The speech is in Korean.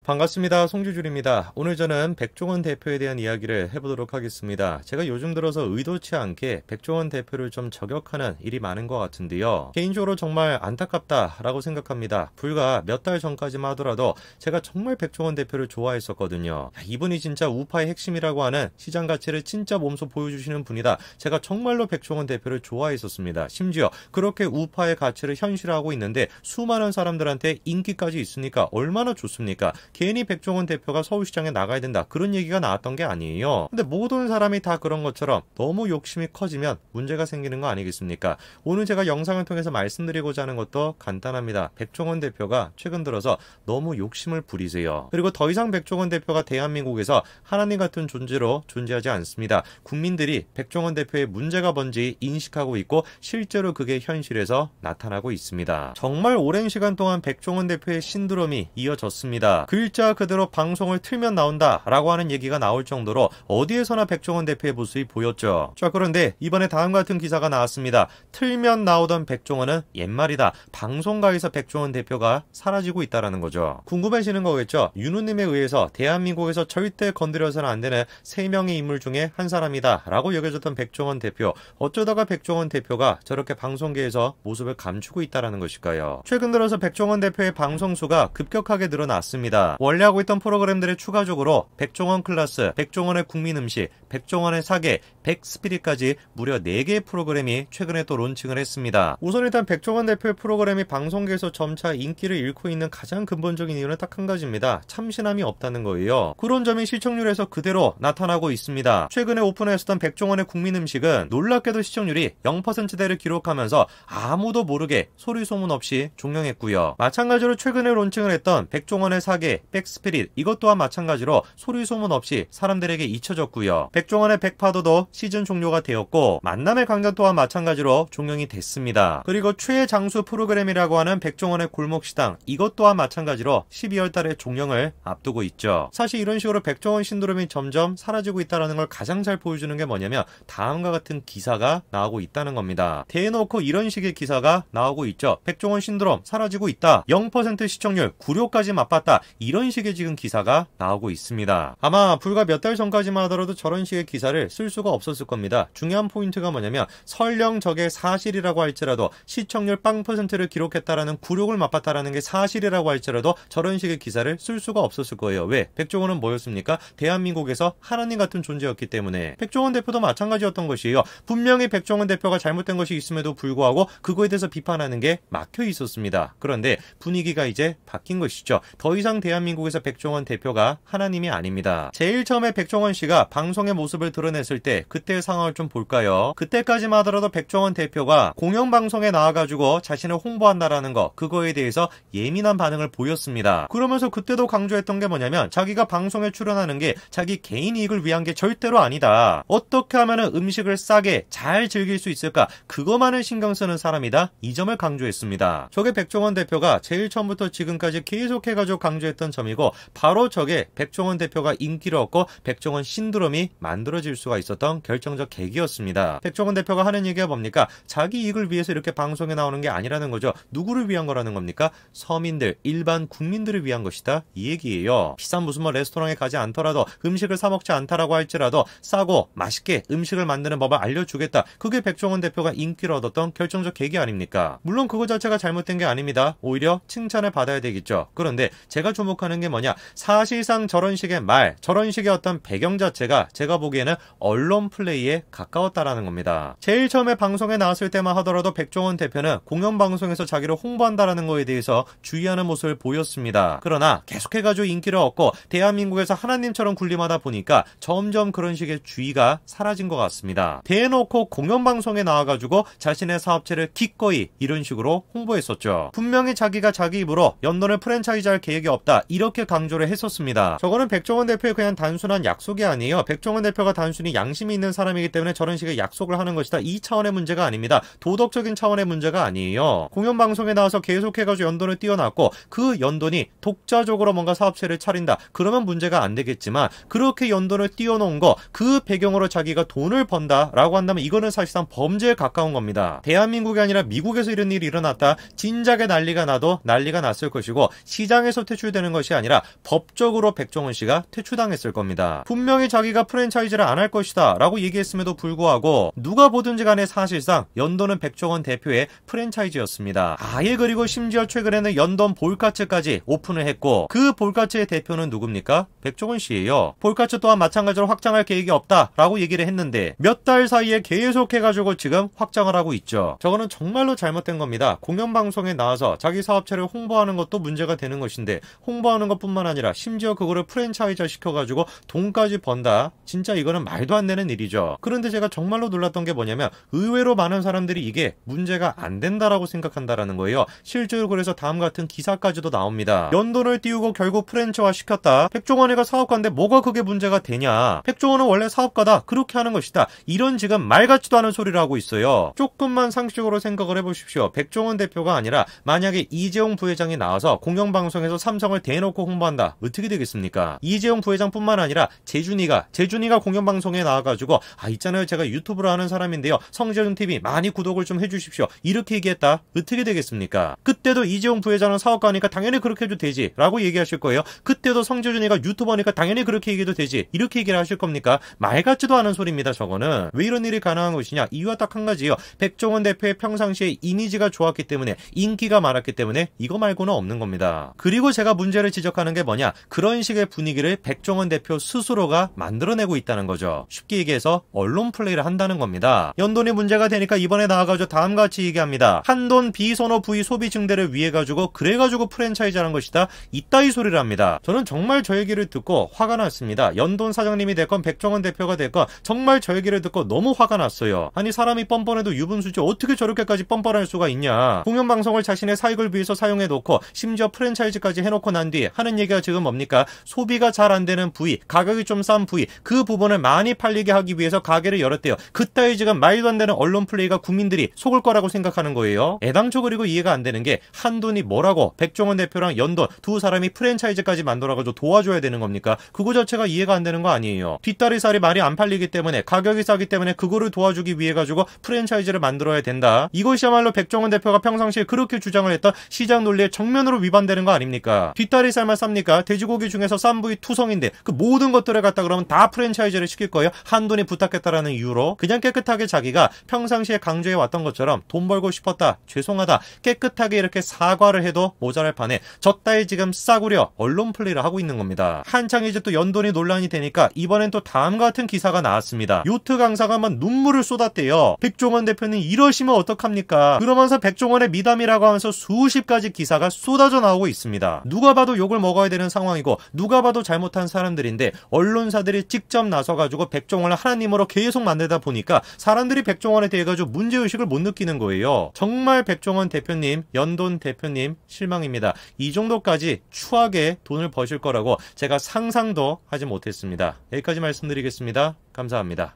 반갑습니다. 송주줄입니다. 오늘 저는 백종원 대표에 대한 이야기를 해보도록 하겠습니다. 제가 요즘 들어서 의도치 않게 백종원 대표를 좀 저격하는 일이 많은 것 같은데요. 개인적으로 정말 안타깝다라고 생각합니다. 불과 몇 달 전까지만 하더라도 제가 정말 백종원 대표를 좋아했었거든요. 이분이 진짜 우파의 핵심이라고 하는 시장 가치를 진짜 몸소 보여주시는 분이다. 제가 정말로 백종원 대표를 좋아했었습니다. 심지어 그렇게 우파의 가치를 현실화하고 있는데 수많은 사람들한테 인기까지 있으니까 얼마나 좋습니까? 괜히 백종원 대표가 서울시장에 나가야 된다 그런 얘기가 나왔던 게 아니에요. 근데 모든 사람이 다 그런 것처럼 너무 욕심이 커지면 문제가 생기는 거 아니겠습니까? 오늘 제가 영상을 통해서 말씀드리고자 하는 것도 간단합니다. 백종원 대표가 최근 들어서 너무 욕심을 부리세요. 그리고 더 이상 백종원 대표가 대한민국에서 하나님 같은 존재로 존재하지 않습니다. 국민들이 백종원 대표의 문제가 뭔지 인식하고 있고 실제로 그게 현실에서 나타나고 있습니다. 정말 오랜 시간 동안 백종원 대표의 신드롬이 이어졌습니다. 글자 그대로 방송을 틀면 나온다 라고 하는 얘기가 나올 정도로 어디에서나 백종원 대표의 모습이 보였죠. 자, 그런데 이번에 다음 같은 기사가 나왔습니다. 틀면 나오던 백종원은 옛말이다. 방송가에서 백종원 대표가 사라지고 있다라는 거죠. 궁금해지는 거겠죠. 윤우님에 의해서 대한민국에서 절대 건드려서는 안 되는 3명의 인물 중에 한 사람이다 라고 여겨졌던 백종원 대표. 어쩌다가 백종원 대표가 저렇게 방송계에서 모습을 감추고 있다라는 것일까요? 최근 들어서 백종원 대표의 방송수가 급격하게 늘어났습니다. 원래 하고 있던 프로그램들의 추가적으로 백종원 클래스, 백종원의 국민음식, 백종원의 사계, 백스피릿까지 무려 4개의 프로그램이 최근에 또 론칭을 했습니다. 우선 일단 백종원 대표의 프로그램이 방송계에서 점차 인기를 잃고 있는 가장 근본적인 이유는 딱 한 가지입니다. 참신함이 없다는 거예요. 그런 점이 시청률에서 그대로 나타나고 있습니다. 최근에 오픈했었던 백종원의 국민음식은 놀랍게도 시청률이 0%대를 기록하면서 아무도 모르게 소리 소문 없이 종영했고요. 마찬가지로 최근에 론칭을 했던 백종원의 사계, 백스피릿 이것 또한 마찬가지로 소리 소문 없이 사람들에게 잊혀졌고요. 백종원의 백파도도 시즌 종료가 되었고 만남의 강연 또한 마찬가지로 종영이 됐습니다. 그리고 최장수 프로그램이라고 하는 백종원의 골목시당 이것 또한 마찬가지로 12월 달에 종영을 앞두고 있죠. 사실 이런 식으로 백종원 신드롬이 점점 사라지고 있다는 걸 가장 잘 보여주는 게 뭐냐면 다음과 같은 기사가 나오고 있다는 겁니다. 대놓고 이런 식의 기사가 나오고 있죠. 백종원 신드롬 사라지고 있다. 0% 시청률 구료까지 맛봤다. 이런 식의 지금 기사가 나오고 있습니다. 아마 불과 몇 달 전까지만 하더라도 저런 식의 기사를 쓸 수가 없었을 겁니다. 중요한 포인트가 뭐냐면 설령 저게 사실이라고 할지라도 시청률 0%를 기록했다라는 굴욕을 맛봤다라는 게 사실이라고 할지라도 저런 식의 기사를 쓸 수가 없었을 거예요. 왜? 백종원은 뭐였습니까? 대한민국에서 하나님 같은 존재였기 때문에. 백종원 대표도 마찬가지였던 것이에요. 분명히 백종원 대표가 잘못된 것이 있음에도 불구하고 그거에 대해서 비판하는 게 막혀 있었습니다. 그런데 분위기가 이제 바뀐 것이죠. 더 이상 대한민국에서 백종원 대표가 하나님이 아닙니다. 제일 처음에 백종원 씨가 방송의 모습을 드러냈을 때 그때의 상황을 좀 볼까요? 그때까지만 하더라도 백종원 대표가 공영방송에 나와가지고 자신을 홍보한다라는 거 그거에 대해서 예민한 반응을 보였습니다. 그러면서 그때도 강조했던 게 뭐냐면 자기가 방송에 출연하는 게 자기 개인 이익을 위한 게 절대로 아니다. 어떻게 하면 음식을 싸게 잘 즐길 수 있을까 그것만을 신경 쓰는 사람이다. 이 점을 강조했습니다. 저게 백종원 대표가 제일 처음부터 지금까지 계속해가지고 강조했던 점이고 바로 저게 백종원 대표가 인기를 얻고 백종원 신드롬이 만들어질 수가 있었던 결정적 계기였습니다. 백종원 대표가 하는 얘기가 뭡니까? 자기 이익을 위해서 이렇게 방송에 나오는 게 아니라는 거죠. 누구를 위한 거라는 겁니까? 서민들, 일반 국민들을 위한 것이다. 이 얘기예요. 비싼 무슨 뭐 레스토랑에 가지 않더라도 음식을 사 먹지 않다라고 할지라도 싸고 맛있게 음식을 만드는 법을 알려주겠다. 그게 백종원 대표가 인기를 얻었던 결정적 계기 아닙니까? 물론 그거 자체가 잘못된 게 아닙니다. 오히려 칭찬을 받아야 되겠죠. 그런데 제가 주목하는 게 뭐냐? 사실상 저런 식의 말, 저런 식의 어떤 배경 자체가 제가 보기에는 언론 플레이에 가까웠다라는 겁니다. 제일 처음에 방송에 나왔을 때만 하더라도 백종원 대표는 공영방송에서 자기를 홍보한다라는 거에 대해서 주의하는 모습을 보였습니다. 그러나 계속해가지고 인기를 얻고 대한민국에서 하나님처럼 군림하다 보니까 점점 그런 식의 주의가 사라진 것 같습니다. 대놓고 공영방송에 나와가지고 자신의 사업체를 기꺼이 이런 식으로 홍보했었죠. 분명히 자기가 자기 입으로 연돈을 프랜차이즈할 계획이 없다 이렇게 강조를 했었습니다. 저거는 백종원 대표의 그냥 단순한 약속이 아니에요. 백종원 대표가 단순히 양심이 있는 사람이기 때문에 저런 식의 약속을 하는 것이다. 이 차원의 문제가 아닙니다. 도덕적인 차원의 문제가 아니에요. 공영방송에 나와서 계속해가지고 연돈을 띄워놨고 그 연돈이 독자적으로 뭔가 사업체를 차린다. 그러면 문제가 안 되겠지만 그렇게 연돈을 띄워놓은 거 그 배경으로 자기가 돈을 번다라고 한다면 이거는 사실상 범죄에 가까운 겁니다. 대한민국이 아니라 미국에서 이런 일이 일어났다. 진작에 난리가 나도 난리가 났을 것이고 시장에서 퇴출되는 것이 아니라 법적으로 백종원 씨가 퇴출당했을 겁니다. 분명히 자기가 프랜차이즈를 안 할 것이다 라고 얘기했음에도 불구하고 누가 보든지 간에 사실상 연돈은 백종원 대표의 프랜차이즈였습니다. 아예 그리고 심지어 최근에는 연돈 볼카츠까지 오픈을 했고 그 볼카츠의 대표는 누굽니까? 백종원 씨예요. 볼카츠 또한 마찬가지로 확장할 계획이 없다라고 얘기를 했는데 몇 달 사이에 계속 해가지고 지금 확장을 하고 있죠. 저거는 정말로 잘못된 겁니다. 공영방송에 나와서 자기 사업체를 홍보하는 것도 문제가 되는 것인데 홍보하는 것뿐만 아니라 심지어 그거를 프랜차이즈 시켜가지고 돈까지 번다. 진짜 이거는 말도 안 되는 일이죠. 그런데 제가 정말로 놀랐던 게 뭐냐면 의외로 많은 사람들이 이게 문제가 안 된다라고 생각한다라는 거예요. 실제로 그래서 다음 같은 기사까지도 나옵니다. 연돈을 띄우고 결국 프랜차이즈화 시켰다. 백종원이가 사업가인데 뭐가 그게 문제가 되냐. 백종원은 원래 사업가다. 그렇게 하는 것이다. 이런 지금 말 같지도 않은 소리를 하고 있어요. 조금만 상식적으로 생각을 해보십시오. 백종원 대표가 아니라 만약에 이재용 부회장이 나와서 공영방송에서 삼성을 대놓고 홍보한다. 어떻게 되겠습니까? 이재용 부회장뿐만 아니라 재준이가 공영방송에 나와가지고 있잖아요. 제가 유튜브를 하는 사람인데요. 성재준TV 많이 구독을 좀 해주십시오. 이렇게 얘기했다. 어떻게 되겠습니까? 그때도 이재용 부회장은 사업가니까 당연히 그렇게 해도 되지 라고 얘기하실 거예요. 그때도 성재준이가 유튜버니까 당연히 그렇게 얘기해도 되지 이렇게 얘기를 하실 겁니까? 말 같지도 않은 소리입니다. 저거는. 왜 이런 일이 가능한 것이냐? 이유가 딱 한 가지예요. 백종원 대표의 평상시에 이미지가 좋았기 때문에 인기가 많았기 때문에 이거 말고는 없는 겁니다. 그리고 제가 문제를 지적하는 게 뭐냐? 그런 식의 분위기를 백종원 대표 스스로가 만들어내고 있다는 거죠. 쉽게 얘기해서 언론 플레이를 한다는 겁니다. 연돈이 문제가 되니까 이번에 나와가지고 다음같이 얘기합니다. 한돈 비선호 부위 소비 증대를 위해 가지고 그래가지고 프랜차이즈하는 것이다. 이따위 소리를 합니다. 저는 정말 저 얘기를 듣고 화가 났습니다. 연돈 사장님이 됐건 백종원 대표가 됐건 정말 저 얘기를 듣고 너무 화가 났어요. 아니 사람이 뻔뻔해도 유분수지 어떻게 저렇게까지 뻔뻔할 수가 있냐. 공영방송을 자신의 사익을 위해서 사용해놓고 심지어 프랜차이즈까지 해놓고 난 뒤에 하는 얘기가 지금 뭡니까? 소비가 잘 안되는 부위, 가격이 좀 싼 부위, 그 부분을 많이 팔리게 하기 위해서 가게를 열었대요. 그따위 지금 말도 안 되는 언론 플레이가 국민들이 속을 거라고 생각하는 거예요. 애당초 그리고 이해가 안 되는 게 한돈이 뭐라고 백종원 대표랑 연돈 두 사람이 프랜차이즈까지 만들어가지고 도와줘야 되는 겁니까? 그거 자체가 이해가 안 되는 거 아니에요. 뒷다리살이 많이 안 팔리기 때문에 가격이 싸기 때문에 그거를 도와주기 위해 가지고 프랜차이즈를 만들어야 된다. 이것이야말로 백종원 대표가 평상시에 그렇게 주장을 했던 시장 논리에 정면으로 위반되는 거 아닙니까? 뒷다리살만 쌉니까? 돼지고기 중에서 싼 부위 투성인데 그 모든 것들을 갖다 그러면 다 프랜차이즈를 시킬 거예요? 한돈이 부탁했다라는 이유로 그냥 깨끗하게 자기가 평상시에 강조해 왔던 것처럼 돈 벌고 싶었다. 죄송하다. 깨끗하게 이렇게 사과를 해도 모자랄 판에 저따위 지금 싸구려 언론 플레이를 하고 있는 겁니다. 한창 이제 또 연돈이 논란이 되니까 이번엔 또 다음과 같은 기사가 나왔습니다. 요트 강사가 막 눈물을 쏟았대요. 백종원 대표는 이러시면 어떡합니까? 그러면서 백종원의 미담이라고 하면서 수십 가지 기사가 쏟아져 나오고 있습니다. 누가 봐도 욕을 먹어야 되는 상황이고 누가 봐도 잘못한 사람들인데 언론사들이 직접 나서가지고 백종원을 하나님으로 계속 만들다 보니까 사람들이 백종원에 대해 가지고 문제의식을 못 느끼는 거예요. 정말 백종원 대표님, 연돈 대표님 실망입니다. 이 정도까지 추하게 돈을 버실 거라고 제가 상상도 하지 못했습니다. 여기까지 말씀드리겠습니다. 감사합니다.